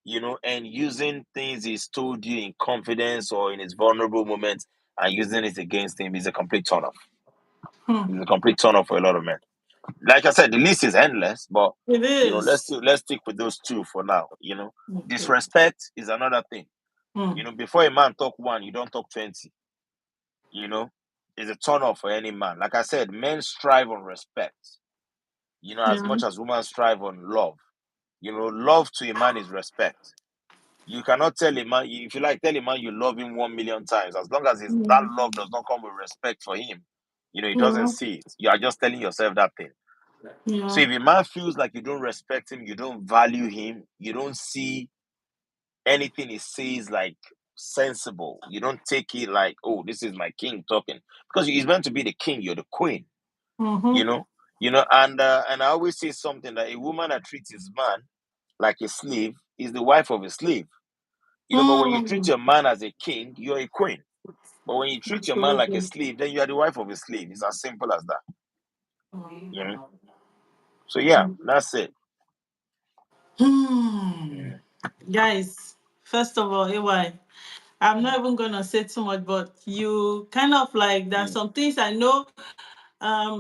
and using things he's told you in confidence or in his vulnerable moments and using it against him is a complete turn off. Hmm. It's a complete turn off for a lot of men. Like I said, the list is endless, but It let's is. let's stick with those two for now. Okay. Disrespect is another thing. Hmm. Before a man talk one, you don't talk 20. You know, it's a turn off for any man. Like I said, men strive on respect. As Yeah. much as women strive on love. Love to a man is respect. You cannot tell a man, if you like, tell a man you love him 1 million times. As long as that Hmm. love does not come with respect for him, he doesn't Yeah. see it. You are just telling yourself that thing. So Yeah. if a man feels like you don't respect him, you don't value him, you don't see anything he says like sensible, you don't take it like, oh, this is my king talking, because he's meant to be the king, you're the queen. Mm-hmm. You know, and I always say something that a woman that treats his man like a slave is the wife of a slave. But when you treat Mm. your man as a king, you're a queen. But when you treat your man like a Absolutely. slave, then you are the wife of a slave. It's as simple as that. You know. So yeah, that's it. Hmm. Mm. Guys, first of all, AY, I'm not even gonna say too much, but you kind of like there's Mm. some things I know.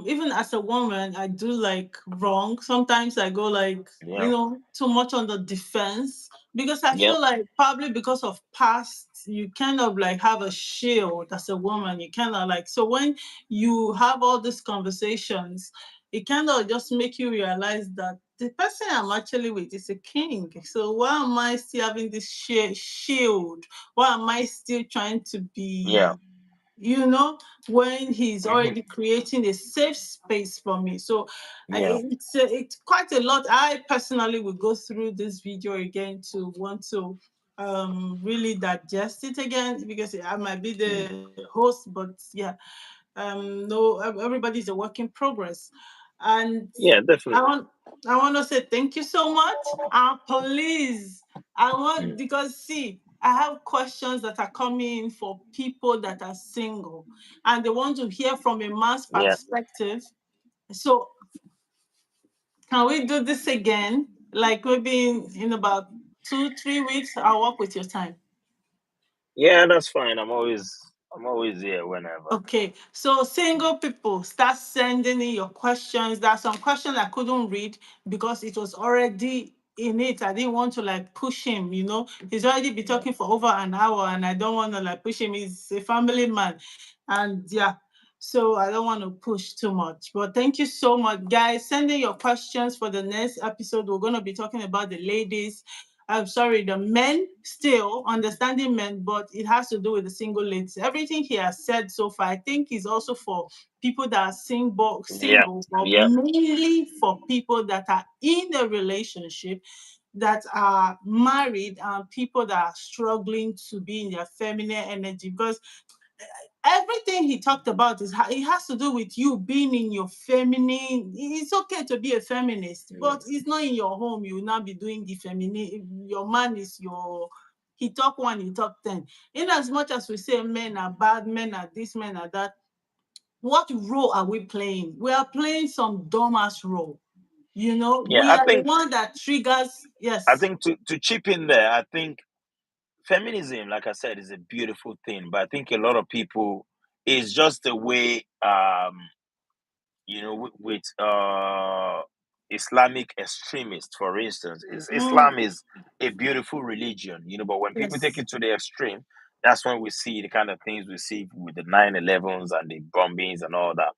Even as a woman, I do like wrong. Sometimes I go like, Yeah. too much on the defense because I Yep. feel like probably because of past, you kind of like have a shield as a woman. You kind of like, so when you have all these conversations, it kind of just make you realize that the person I'm actually with is a king. So why am I still having this shield? Why am I still trying to Yeah. be, when he's Hmm. already creating a safe space for me? So Yeah. it's quite a lot. I personally will go through this video again to want to really digest it again because I might be Mm. the host, but yeah, no, everybody's a work in progress. And Yeah. I Definitely. want I want to say thank you so much. And please, I want, Mm. because see, I have questions that are coming in for people that are single and they want to hear from a man's Yeah. perspective. So can we do this again? Like maybe in about 2, 3 weeks, I'll work with your time. Yeah. That's fine. I'm always here whenever. Okay, so single people, start sending in your questions. There are some questions I couldn't read because it was already in it. I didn't want to like push him, He's already been Yeah. talking for over an hour and I don't want to like push him. He's a family man. And yeah, so I don't want to push too much. But thank you so much, guys. Send in your questions for the next episode. We're going to be talking about the ladies. I'm sorry, the men, still understanding men, but it has to do with the single ladies. Everything he has said so far, I think, is also for people that are Yeah. single, but Yeah. mainly for people that are in a relationship, that are married, and people that are struggling to be in their feminine energy. Because everything he talked about it has to do with you being in your feminine. It's okay to be a feminist, but Mm. it's not in your home. You will not be doing the feminine. Your man is your. He talk one, he talk 10. In as much as we say men are bad, men are this, men are that, what role are we playing? We are playing some dumbass role. Yeah. We I are the think. one that triggers. I Yes. think to chip in there, I think feminism, like I said, is a beautiful thing, but I think a lot of people is just a way, with Islamic extremists, for instance. Mm, Islam is a beautiful religion, but when people take yes. it to the extreme, that's when we see the kind of things we see with the 9/11s and the bombings and all that.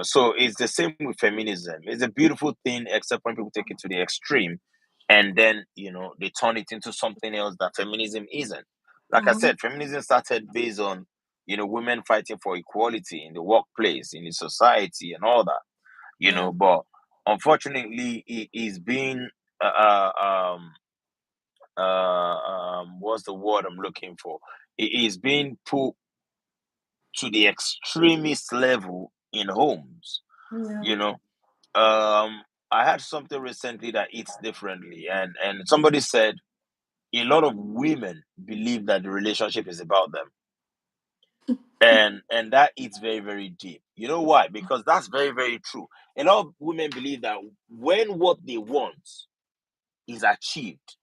So it's the same with feminism. It's a beautiful thing, except when people take it to the extreme, and then they turn it into something else that feminism isn't. Like I Mhm. said, feminism started based on women fighting for equality in the workplace, in the society, and all that. Yeah. But unfortunately, it is being what's the word I'm looking for? It is being put to the extremist level in homes. Yeah. You know, I had something recently that eats differently, and somebody said a lot of women believe that the relationship is about them, and that eats very very deep. You know why? Because that's very very true. A lot of women believe that when what they want is achieved,